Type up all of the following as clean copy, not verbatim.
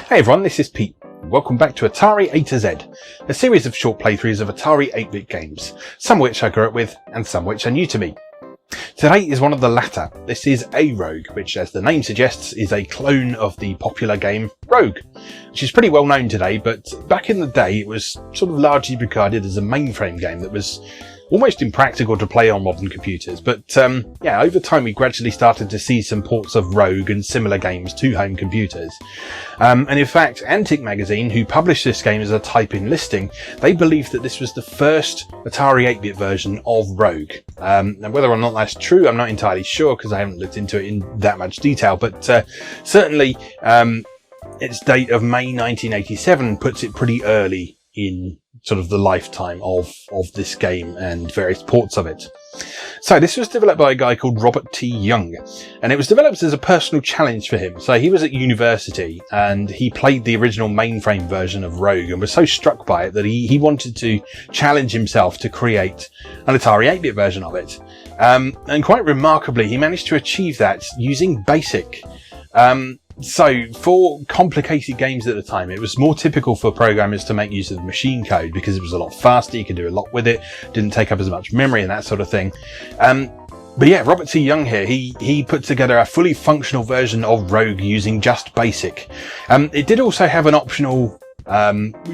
Hey everyone, this is Pete. Welcome back to Atari A to Z, a series of short playthroughs of Atari 8-bit games, some which I grew up with and some which are new to me. Today is one of the latter. This is AtariROGUE, which, as the name suggests, is a clone of the popular game Rogue, which is pretty well known today, but back in the day it was sort of largely regarded as a mainframe game that was almost impractical to play on modern computers. But yeah, over time we gradually started to see some ports of Rogue and similar games to home computers. And in fact, Antic magazine, who published this game as a type-in listing, they believed that this was the first Atari 8-bit version of Rogue. And whether or not that's true, I'm not entirely sure because I haven't looked into it in that much detail, but certainly its date of May 1987 puts it pretty early in sort of the lifetime of this game and various ports of it. So this was developed by a guy called Robert T. Young, and it was developed as a personal challenge for him. So he was at university and he played the original mainframe version of Rogue and was so struck by it that he wanted to challenge himself to create an Atari 8-bit version of it. And quite remarkably, he managed to achieve that using BASIC. So for complicated games at the time, it was more typical for programmers to make use of machine code because it was a lot faster, you could do a lot with it, didn't take up as much memory and that sort of thing. But yeah, Robert T. Young here, he put together a fully functional version of Rogue using just BASIC. It did also have an optional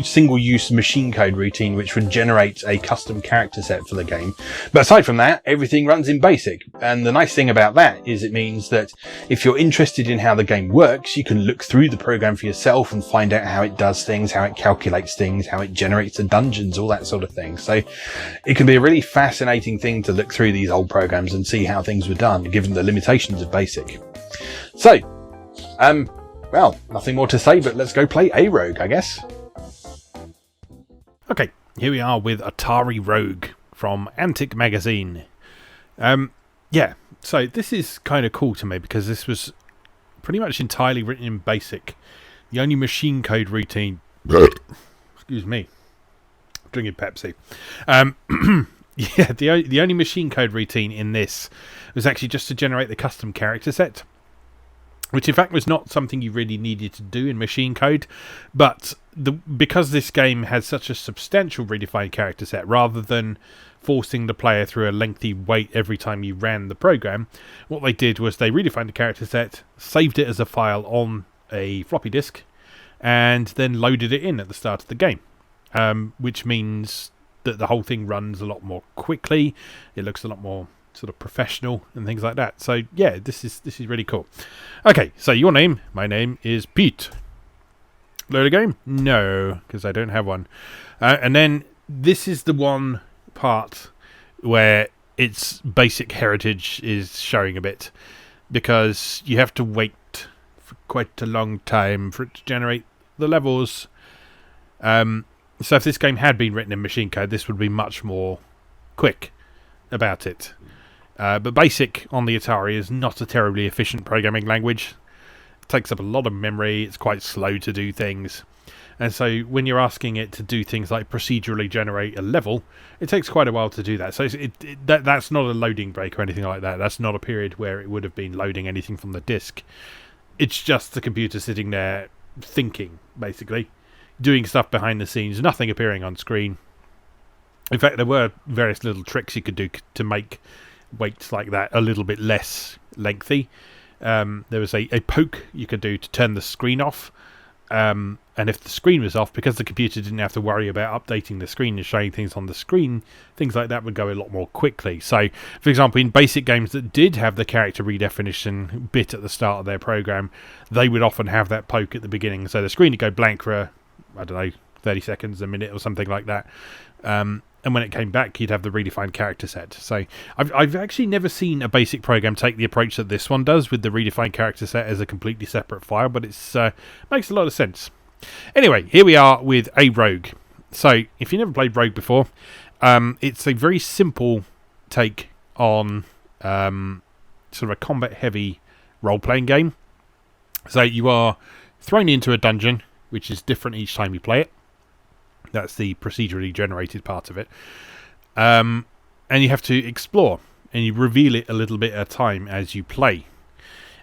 single-use machine code routine which would generate a custom character set for the game. But aside from that, everything runs in BASIC. And the nice thing about that is it means that if you're interested in how the game works, you can look through the program for yourself and find out how it does things, how it calculates things, how it generates the dungeons, all that sort of thing. So it can be a really fascinating thing to look through these old programs and see how things were done, given the limitations of BASIC. So, well, nothing more to say, but let's go play AtariROGUE, I guess. Okay, here we are with AtariROGUE from Antic magazine. Yeah, so this is kind of cool to me because this was pretty much entirely written in BASIC. The only machine code routine... excuse me. Drinking Pepsi. Yeah, the only machine code routine in this was actually just to generate the custom character set, which in fact was not something you really needed to do in machine code, but because this game had such a substantial redefined character set, rather than forcing the player through a lengthy wait every time you ran the program, what they did was they redefined the character set, saved it as a file on a floppy disk, and then loaded it in at the start of the game, which means that the whole thing runs a lot more quickly, it looks a lot more sort of professional and things like that. So yeah, this is really cool. Okay, so your name, my name is Pete. Load a game? No, because I don't have one. And then this is the one part where its basic heritage is showing a bit, because you have to wait for quite a long time for it to generate the levels. So if this game had been written in machine code, this would be much more quick about it. But BASIC on the Atari is not a terribly efficient programming language. It takes up a lot of memory, it's quite slow to do things. And so when you're asking it to do things like procedurally generate a level, it takes quite a while to do that. So that's not a loading break or anything like that. That's not a period where it would have been loading anything from the disk. It's just the computer sitting there thinking, basically. Doing stuff behind the scenes, nothing appearing on screen. In fact, there were various little tricks you could do to make waits like that a little bit less lengthy. There was a poke you could do to turn the screen off, and if the screen was off, because the computer didn't have to worry about updating the screen and showing things on the screen, things like that would go a lot more quickly. So for example, in basic games that did have the character redefinition bit at the start of their program, they would often have that poke at the beginning, so the screen would go blank for I don't know, 30 seconds, a minute or something like that. And when it came back, you'd have the redefined character set. So I've actually never seen a basic program take the approach that this one does with the redefined character set as a completely separate file, but it's makes a lot of sense. Anyway, here we are with AtariROGUE. So if you never played Rogue before, it's a very simple take on sort of a combat-heavy role-playing game. So you are thrown into a dungeon, which is different each time you play it. That's the procedurally generated part of it. And you have to explore, and you reveal it a little bit at a time as you play.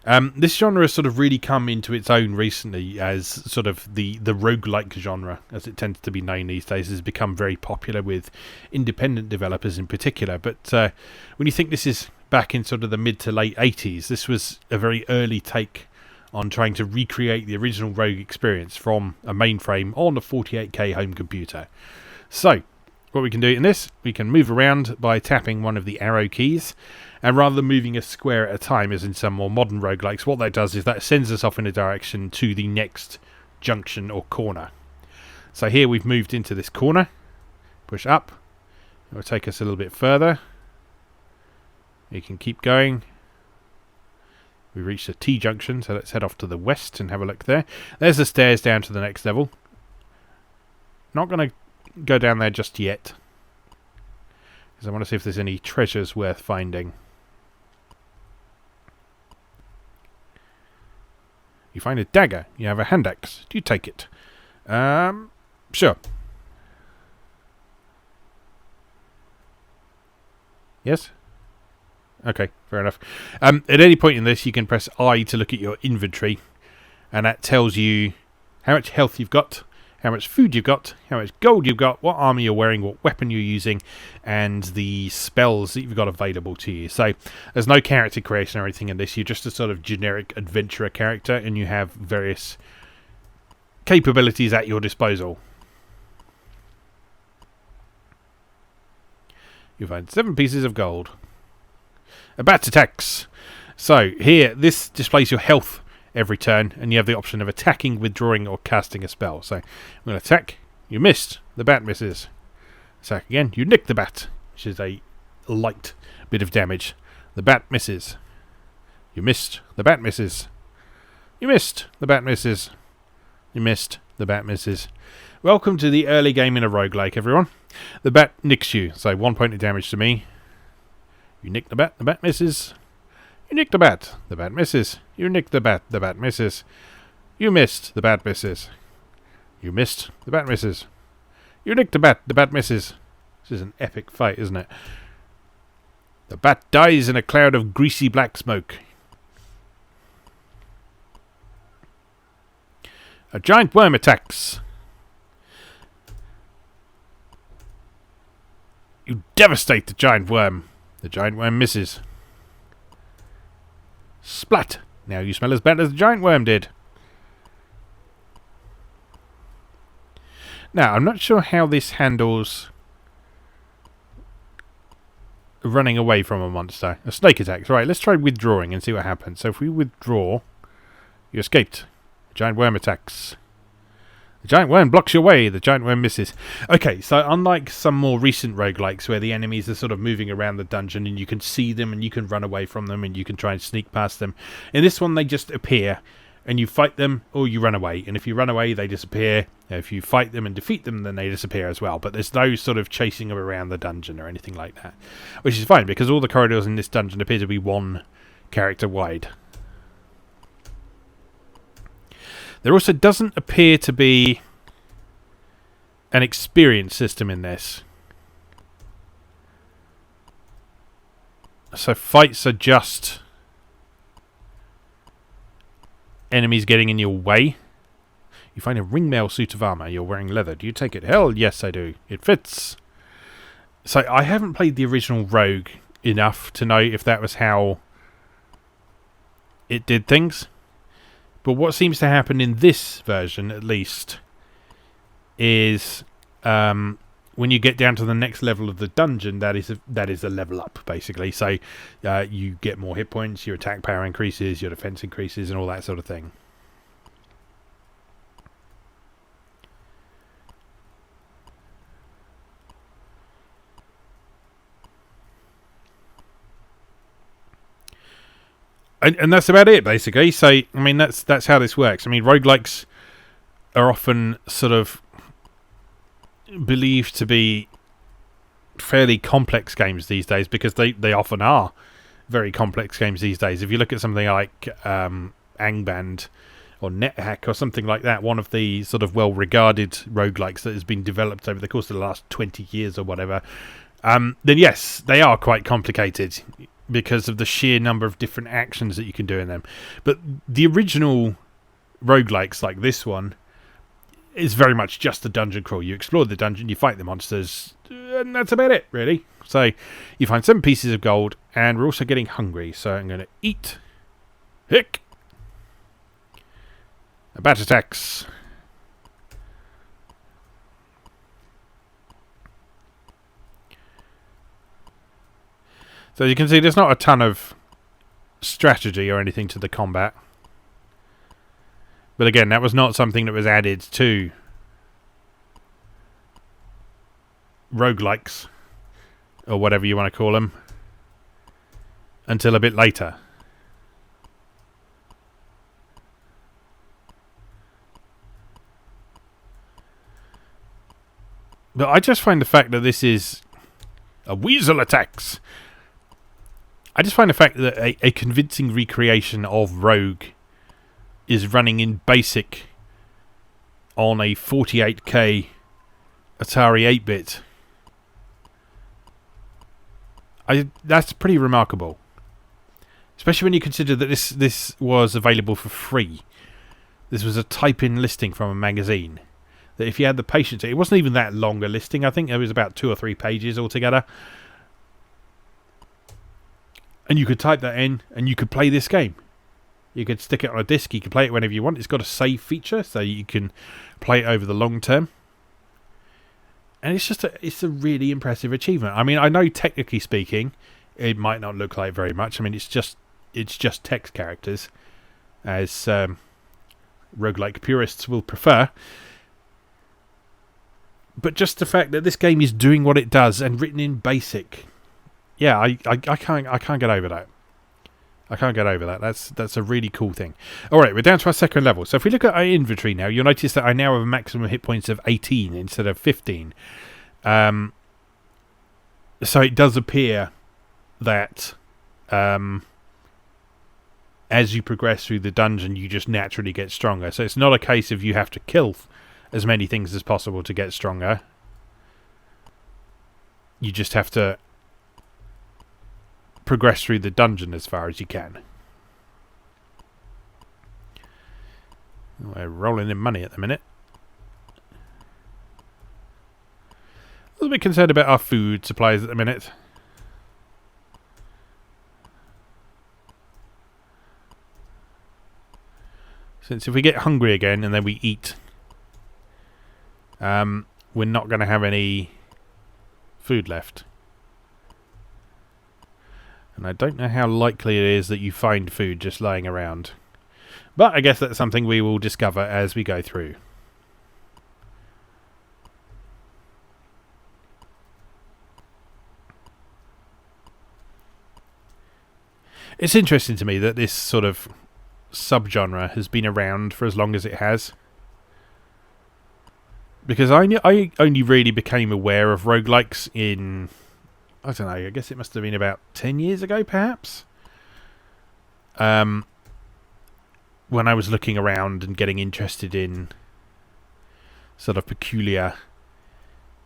This genre has sort of really come into its own recently as sort of the roguelike genre, as it tends to be known these days, has become very popular with independent developers in particular. But when you think this is back in sort of the mid to late 80s, this was a very early take on trying to recreate the original Rogue experience from a mainframe on a 48K home computer. So, what we can do in this, we can move around by tapping one of the arrow keys, and rather than moving a square at a time as in some more modern roguelikes, what that does is that sends us off in a direction to the next junction or corner. So here we've moved into this corner, push up, it will take us a little bit further. You can keep going. We reached a T junction, so let's head off to the west and have a look there. There's the stairs down to the next level. Not going to go down there just yet, because I want to see if there's any treasures worth finding. You find a dagger. You have a hand axe. Do you take it? Sure. Yes? Okay, fair enough. At any point in this, you can press I to look at your inventory, and that tells you how much health you've got, how much food you've got, how much gold you've got, what armor you're wearing, what weapon you're using, and the spells that you've got available to you. So there's no character creation or anything in this. You're just a sort of generic adventurer character, and you have various capabilities at your disposal. You find 7 pieces of gold. A bat attacks. So here, this displays your health every turn, and you have the option of attacking, withdrawing, or casting a spell. So I'm going to attack. You missed. The bat misses. Attack again. You nick the bat, which is a light bit of damage. The bat misses. You missed. The bat misses. You missed. The bat misses. You missed. The bat misses. Welcome to the early game in a roguelike, everyone. The bat nicks you, so 1 point of damage to me. You nick the bat misses. You nick the bat misses. You nick the bat misses. You missed, the bat misses. You missed, the bat misses. You nick the bat misses. This is an epic fight, isn't it? The bat dies in a cloud of greasy black smoke. A giant worm attacks. You devastate the giant worm. The giant worm misses. Splat! Now you smell as bad as the giant worm did. Now, I'm not sure how this handles running away from a monster. A snake attacks. Right, let's try withdrawing and see what happens. So if we withdraw, you escaped. The giant worm attacks. The giant worm blocks your way. The giant worm misses. Okay, so unlike some more recent roguelikes where the enemies are sort of moving around the dungeon and you can see them and you can run away from them and you can try and sneak past them, in this one they just appear and you fight them or you run away. And if you run away, they disappear. If you fight them and defeat them, then they disappear as well. But there's no sort of chasing them around the dungeon or anything like that, which is fine because all the corridors in this dungeon appear to be one character wide. There also doesn't appear to be an experience system in this. So fights are just enemies getting in your way. You find a ringmail suit of armor. You're wearing leather. Do you take it? Hell yes, I do. It fits. So I haven't played the original Rogue enough to know if that was how it did things. But what seems to happen in this version, at least, is when you get down to the next level of the dungeon, that is a level up, basically. So you get more hit points, your attack power increases, your defense increases, and all that sort of thing. And that's about it, basically. So, I mean, that's how this works. I mean, roguelikes are often sort of believed to be fairly complex games these days because they often are very complex games these days. If you look at something like Angband or NetHack or something like that, one of the sort of well-regarded roguelikes that has been developed over the course of the last 20 years or whatever, then yes, they are quite complicated. because of the sheer number of different actions that you can do in them. But the original roguelikes, like this one, is very much just a dungeon crawl. You explore the dungeon, you fight the monsters, and that's about it, really. So you find 7 pieces of gold, and we're also getting hungry. So I'm going to eat. Hick! A bat attacks. So you can see there's not a ton of strategy or anything to the combat. But again, that was not something that was added to roguelikes, or whatever you want to call them, until a bit later. But I just find the fact that this is a weasel attacks. I just find the fact that a convincing recreation of Rogue is running in BASIC on a 48K Atari 8-bit. That's pretty remarkable. Especially when you consider that this was available for free. This was a type-in listing from a magazine. That if you had the patience, it wasn't even that long a listing. I think it was about 2 or 3 pages altogether. And you could type that in and you could play this game. You could stick it on a disc, you can play it whenever you want. It's got a save feature, so you can play it over the long term. And it's a really impressive achievement. I mean, I know technically speaking, it might not look like very much. I mean, it's just text characters, as roguelike purists will prefer. But just the fact that this game is doing what it does and written in BASIC, yeah, I can't get over that. I can't get over that. That's a really cool thing. Alright, we're down to our second level. So if we look at our inventory now, you'll notice that I now have a maximum hit points of 18 instead of 15. So it does appear that as you progress through the dungeon, you just naturally get stronger. So it's not a case of you have to kill as many things as possible to get stronger. You just have to progress through the dungeon as far as you can. We're rolling in money at the minute. A little bit concerned about our food supplies at the minute. Since if we get hungry again and then we eat, we're not going to have any food left. And I don't know how likely it is that you find food just lying around. But I guess that's something we will discover as we go through. It's interesting to me that this sort of subgenre has been around for as long as it has. Because I only really became aware of roguelikes in, I don't know, I guess it must have been about 10 years ago, perhaps. When I was looking around and getting interested in sort of peculiar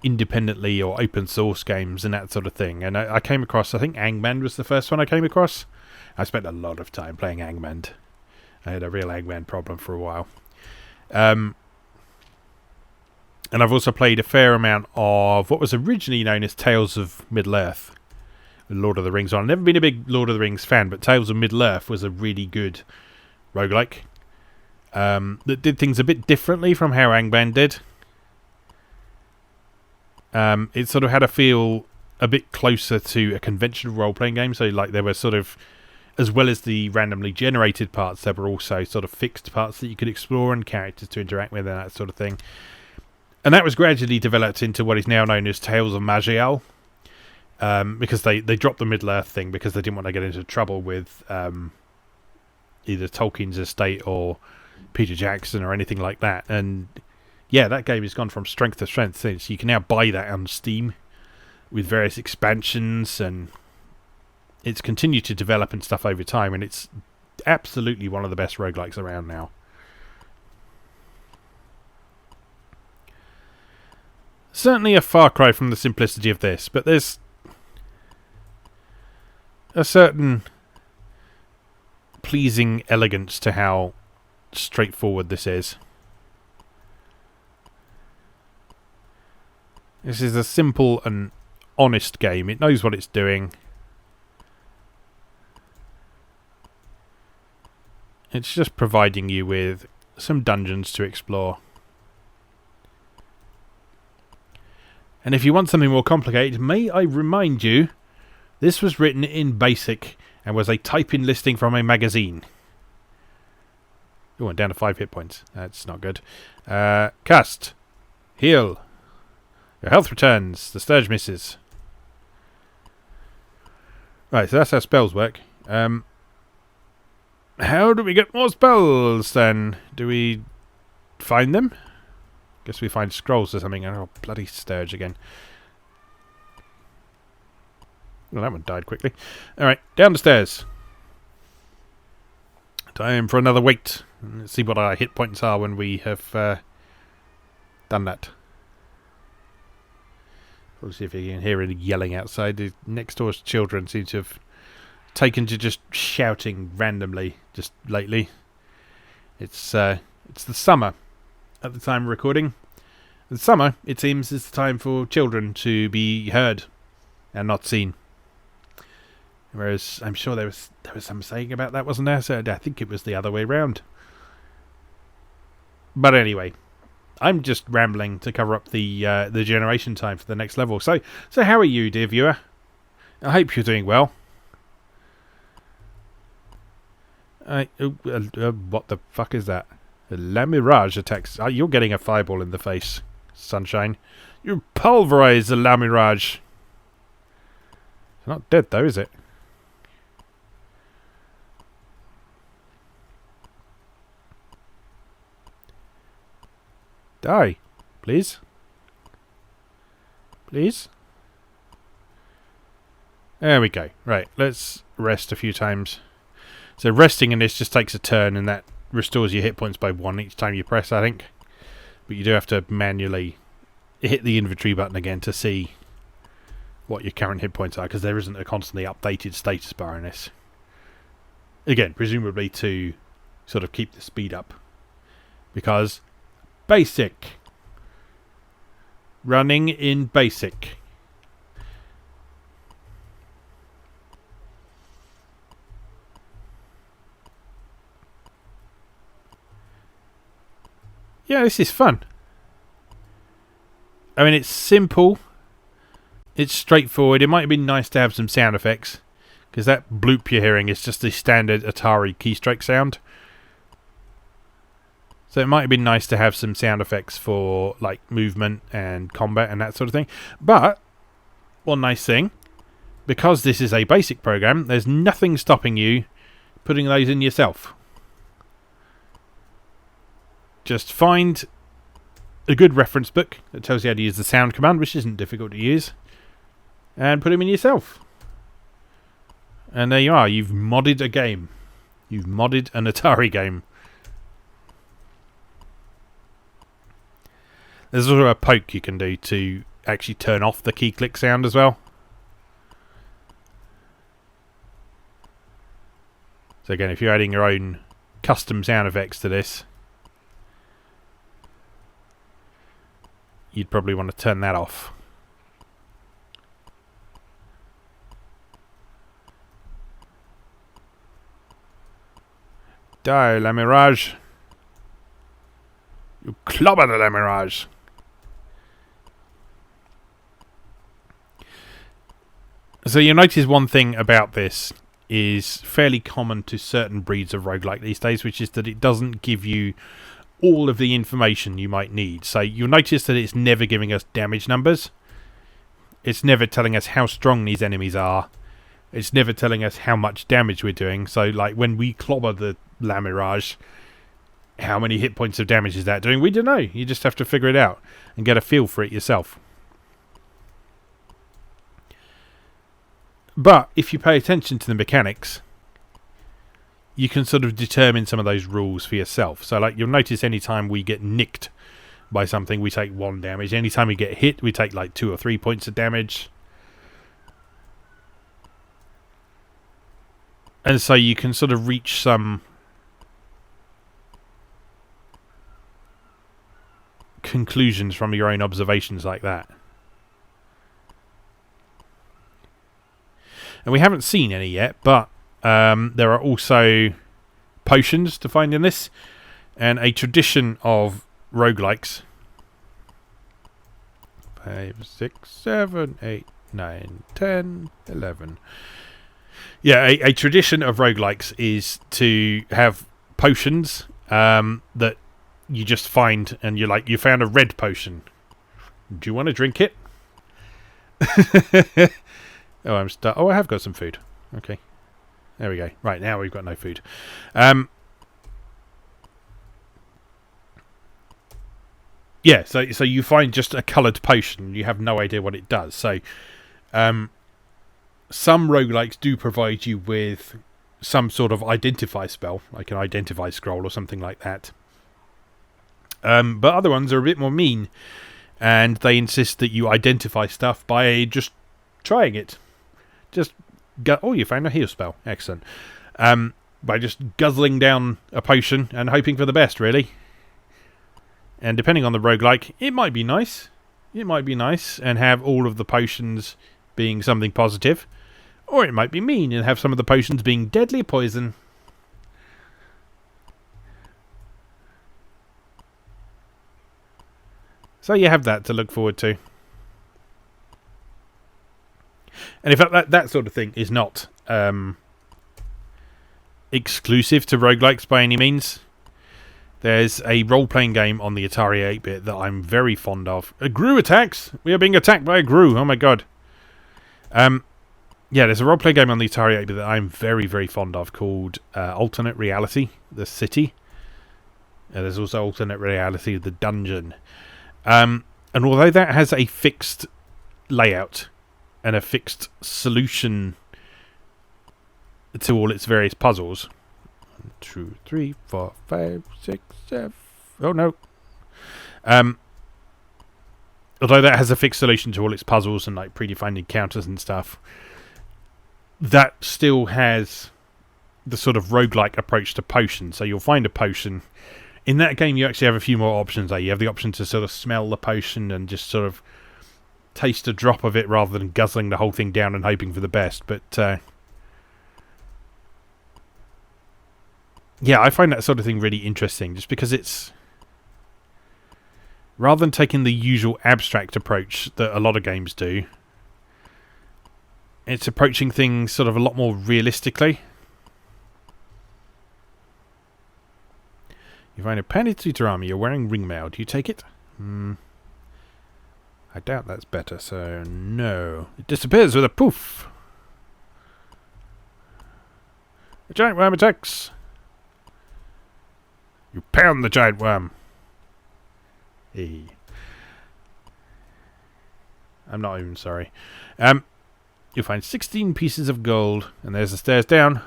independently or open source games and that sort of thing. And I came across, I think Angman was the first one I came across. I spent a lot of time playing Angman. I had a real Angman problem for a while. And I've also played a fair amount of what was originally known as Tales of Middle-earth. Lord of the Rings on. I've never been a big Lord of the Rings fan, but Tales of Middle-earth was a really good roguelike. That did things a bit differently from how Angban did. It sort of had a feel a bit closer to a conventional role-playing game. So like there were sort of, as well as the randomly generated parts, there were also sort of fixed parts that you could explore and characters to interact with and that sort of thing. And that was gradually developed into what is now known as Tales of Magial. Because they dropped the Middle-earth thing because they didn't want to get into trouble with either Tolkien's estate or Peter Jackson or anything like that. And yeah, that game has gone from strength to strength since. You can now buy that on Steam with various expansions, and it's continued to develop and stuff over time, and it's absolutely one of the best roguelikes around now. Certainly a far cry from the simplicity of this, but there's a certain pleasing elegance to how straightforward this is. This is a simple and honest game. It knows what it's doing. It's just providing you with some dungeons to explore. And if you want something more complicated, may I remind you, this was written in BASIC and was a type-in listing from a magazine. Oh, went down to 5 hit points. That's not good. Cast. Heal. Your health returns. The Sturge misses. Right, so that's how spells work. How do we get more spells then? Do we find them? Guess we find scrolls or something. Oh, bloody Sturge again. Well, that one died quickly. Alright, down the stairs. Time for another wait. Let's see what our hit points are when we have done that. We'll see if you can hear any yelling outside. The next door's children seem to have taken to just shouting randomly just lately. It's the summer at the time of recording. The summer, it seems, is the time for children to be heard and not seen. Whereas I'm sure there was some saying about that, wasn't there? So I think it was the other way round. But anyway, I'm just rambling to cover up the generation time for the next level. So how are you, dear viewer? I hope you're doing well. What the fuck is that? La Mirage attacks. You're getting a fireball in the face, Sunshine. You pulverize the La Mirage. It's not dead though, is it? Die, please. Please. There we go. Right, let's rest a few times. So resting in this just takes a turn, and that restores your hit points by 1 each time you press, I think. But you do have to manually hit the inventory button again to see what your current hit points are, because there isn't a constantly updated status bar in this. Again, presumably to sort of keep the speed up. Because basic. Running in basic. Yeah, this is fun. I mean, it's simple. It's straightforward. It might have been nice to have some sound effects, because that bloop you're hearing is just the standard Atari keystroke sound. So it might have been nice to have some sound effects for like movement and combat and that sort of thing. But one nice thing, because this is a basic program, there's nothing stopping you putting those in yourself. Just find a good reference book that tells you how to use the sound command, which isn't difficult to use, and put them in yourself. And there you are. You've modded a game. You've modded an Atari game. There's also a poke you can do to actually turn off the key click sound as well. So again, if you're adding your own custom sound effects to this, you'd probably want to turn that off. Die, La Mirage. You clobber the La Mirage. So you'll notice one thing about this is fairly common to certain breeds of roguelike these days, which is that it doesn't give you all of the information you might need. So you'll notice that it's never giving us damage numbers. It's never telling us how strong these enemies are. It's never telling us how much damage we're doing. So like when we clobber the La Mirage, how many hit points of damage is that doing? We don't know. You just have to figure it out and get a feel for it yourself. But if you pay attention to the mechanics, you can sort of determine some of those rules for yourself. So like you'll notice anytime we get nicked by something, we take 1 damage. Anytime we get hit, we take like 2 or 3 points of damage. And so you can sort of reach some conclusions from your own observations like that. And we haven't seen any yet, but there are also potions to find in this, and a tradition of roguelikes. 5, 6, 7, 8, 9, 10, 11. Yeah, a tradition of roguelikes is to have potions that you just find, and you're like, you found a red potion. Do you want to drink it? Oh, I have got some food. Okay. There we go. Right, now we've got no food. Yeah, so you find just a coloured potion. You have no idea what it does. So, some roguelikes do provide you with some sort of identify spell, like an identify scroll or something like that. But other ones are a bit more mean, and they insist that you identify stuff by just trying it. Oh, you found a heal spell. Excellent. By just guzzling down a potion and hoping for the best, really. And depending on the roguelike, it might be nice. It might be nice and have all of the potions being something positive. Or it might be mean and have some of the potions being deadly poison. So you have that to look forward to. And in fact, that sort of thing is not exclusive to roguelikes by any means. There's a role-playing game on the Atari 8-bit that I'm very fond of. A Gru attacks! We are being attacked by a Gru. Oh my god. Yeah, there's a role-playing game on the Atari 8-bit that I'm very, very fond of called Alternate Reality, The City. There's also Alternate Reality, The Dungeon. And although that has a fixed layout and a fixed solution to all its various puzzles. 1, 2, 3, 4, 5, 6, 7. Oh no. Although that has a fixed solution to all its puzzles and like predefined encounters and stuff, that still has the sort of roguelike approach to potions. So you'll find a potion. In that game, you actually have a few more options. You have the option to sort of smell the potion and just sort of taste a drop of it rather than guzzling the whole thing down and hoping for the best. But yeah, I find that sort of thing really interesting, just because it's, rather than taking the usual abstract approach that a lot of games do, it's approaching things sort of a lot more realistically. You find a padded suit armor. You're wearing ringmail. Do you take it? I doubt that's better, so no. It disappears with a poof. The giant worm attacks. You pound the giant worm. Hey. I'm not even sorry. You'll find 16 pieces of gold, and there's the stairs down.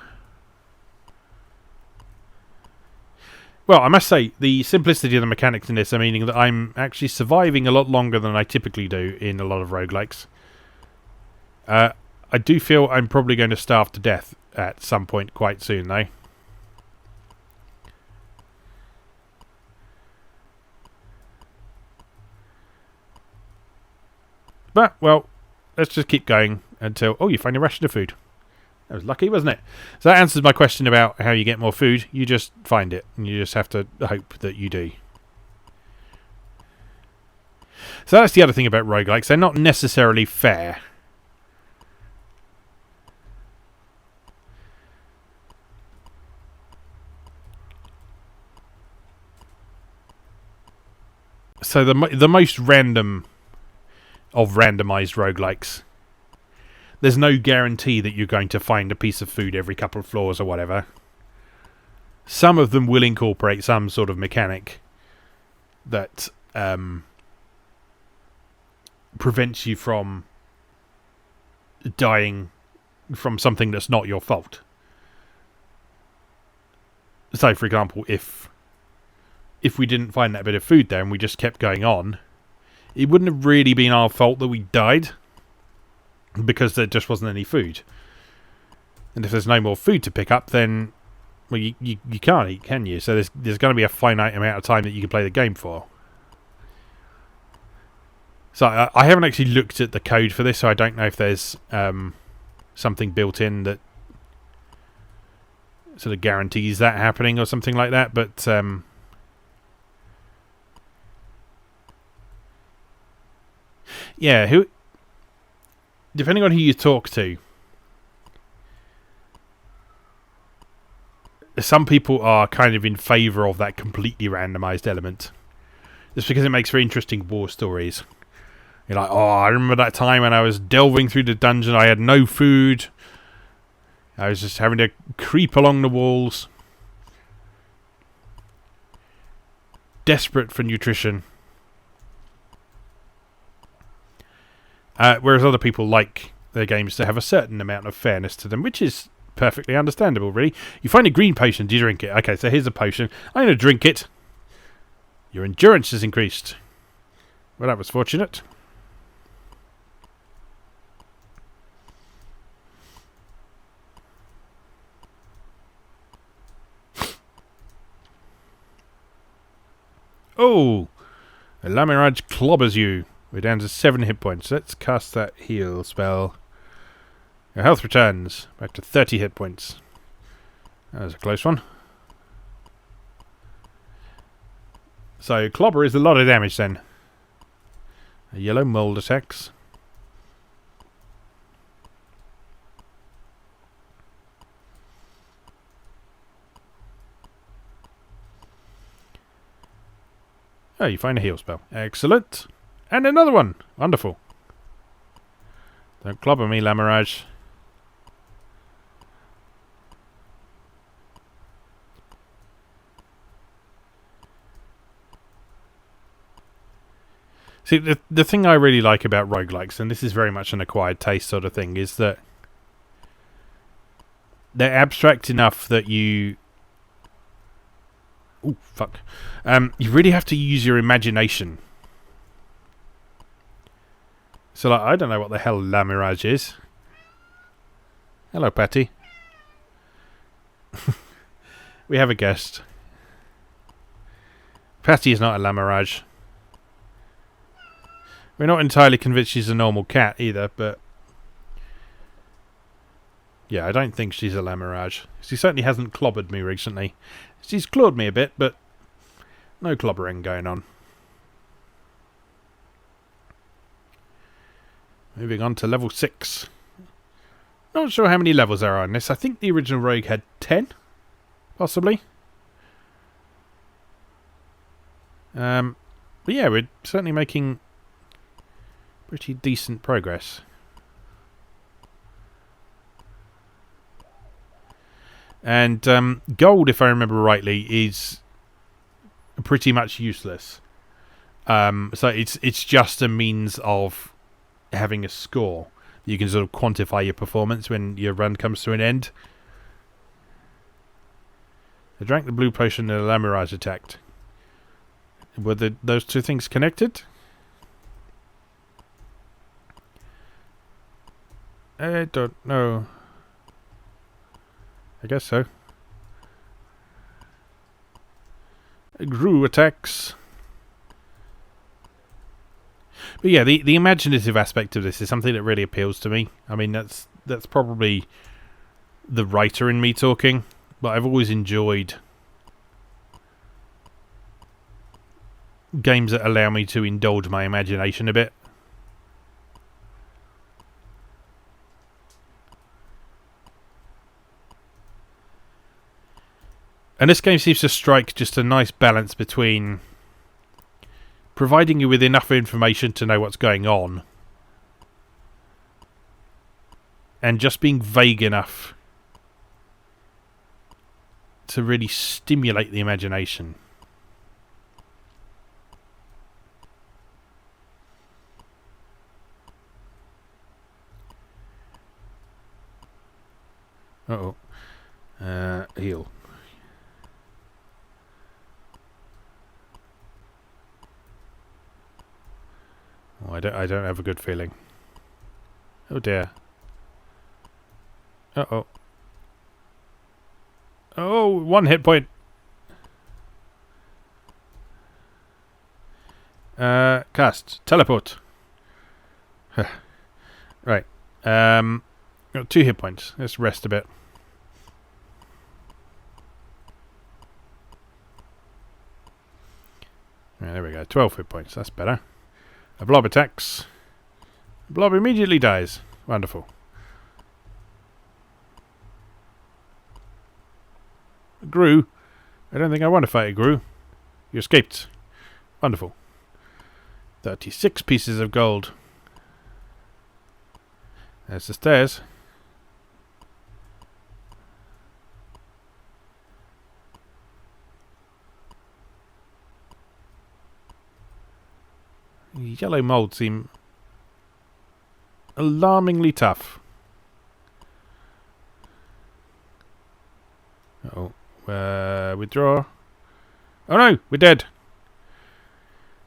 Well, I must say, the simplicity of the mechanics in this are meaning that I'm actually surviving a lot longer than I typically do in a lot of roguelikes. I do feel I'm probably going to starve to death at some point quite soon, though. But, well, let's just keep going until... Oh, you find a ration of food. That was lucky, wasn't it? So that answers my question about how you get more food. You just find it, and you just have to hope that you do. So that's the other thing about roguelikes. They're not necessarily fair. So the most random of randomized roguelikes, there's no guarantee that you're going to find a piece of food every couple of floors or whatever. Some of them will incorporate some sort of mechanic that prevents you from dying from something that's not your fault. So, for example, if we didn't find that bit of food there and we just kept going on, it wouldn't have really been our fault that we died, because there just wasn't any food. And if there's no more food to pick up, then well, you can't eat, can you? So there's going to be a finite amount of time that you can play the game for. So I haven't actually looked at the code for this, so I don't know if there's something built in that sort of guarantees that happening or something like that. But yeah, depending on who you talk to, some people are kind of in favour of that completely randomised element. Just because it makes for interesting war stories. You're like, oh, I remember that time when I was delving through the dungeon, I had no food. I was just having to creep along the walls. Desperate for nutrition. Whereas other people like their games to have a certain amount of fairness to them, which is perfectly understandable, really. You find a green potion, do you drink it? Okay, so here's a potion. I'm going to drink it. Your endurance has increased. Well, that was fortunate. Oh! A Lamirage clobbers you. We're down to 7 hit points. Let's cast that heal spell. Your health returns. Back to 30 hit points. That was a close one. So, clobber is a lot of damage then. A yellow mold attacks. Oh, you find a heal spell. Excellent. And another one. Wonderful. Don't clobber me, Lamirage. See, the thing I really like about roguelikes, and this is very much an acquired taste sort of thing, is that they're abstract enough that you... Ooh, fuck. You really have to use your imagination. So, like, I don't know what the hell Lamirage is. Hello, Patty. We have a guest. Patty is not a Lamirage. We're not entirely convinced she's a normal cat either, but... yeah, I don't think she's a Lamirage. She certainly hasn't clobbered me recently. She's clawed me a bit, but no clobbering going on. Moving on to level 6. Not sure how many levels there are in this. I think the original Rogue had 10, possibly. But yeah, we're certainly making pretty decent progress. And gold, if I remember rightly, is pretty much useless. So it's just a means of having a score. You can sort of quantify your performance when your run comes to an end. I drank the blue potion and the Lamirage attacked. Were those two things connected? I don't know. I guess so. Gru attacks. But yeah, the imaginative aspect of this is something that really appeals to me. I mean, that's probably the writer in me talking, but I've always enjoyed games that allow me to indulge my imagination a bit. And this game seems to strike just a nice balance between providing you with enough information to know what's going on and just being vague enough to really stimulate the imagination. Uh-oh. Heal. Oh, I don't have a good feeling. Oh dear. Uh-oh. No, 1 hit point. Cast. Teleport. Right. Got 2 hit points. Let's rest a bit. Right, there we go. 12 hit points. That's better. A blob attacks. The blob immediately dies. Wonderful. Gru. I don't think I want to fight a Gru. You escaped. Wonderful. 36 pieces of gold. There's the stairs. Yellow mould seem alarmingly tough. Uh-oh. Withdraw. Oh no, we're dead.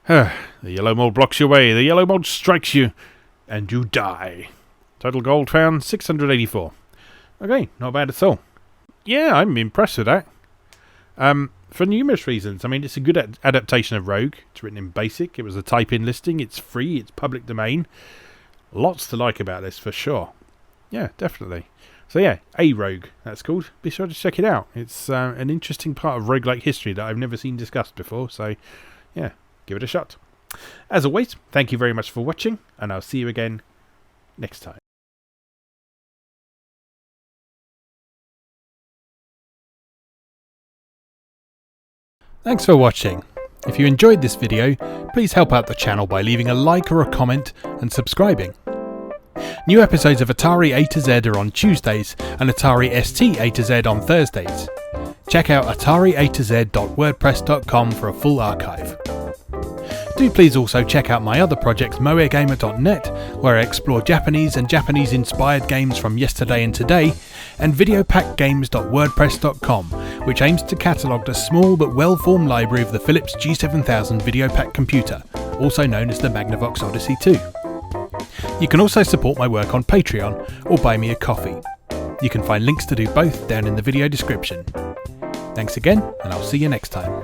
The yellow mould blocks your way. The yellow mould strikes you, and you die. Total gold found 684. Okay, not bad at all. Yeah, I'm impressed with that. For numerous reasons. I mean, it's a good adaptation of Rogue. It's written in BASIC. It was a type-in listing. It's free. It's public domain. Lots to like about this for sure. Yeah, definitely. So yeah, AtariROGUE, that's called. Be sure to check it out. It's an interesting part of roguelike history that I've never seen discussed before. So yeah, give it a shot. As always, thank you very much for watching, and I'll see you again next time. Thanks for watching. If you enjoyed this video, please help out the channel by leaving a like or a comment and subscribing. New episodes of Atari A to Z are on Tuesdays and Atari ST A to Z on Thursdays. Check out AtariA2Z.wordpress.com for a full archive. Do please also check out my other projects moegamer.net, where I explore Japanese and Japanese-inspired games from yesterday and today, and videopackgames.wordpress.com, which aims to catalogue the small but well-formed library of the Philips G7000 Videopack computer, also known as the Magnavox Odyssey 2. You can also support my work on Patreon or buy me a coffee. You can find links to do both down in the video description. Thanks again, and I'll see you next time.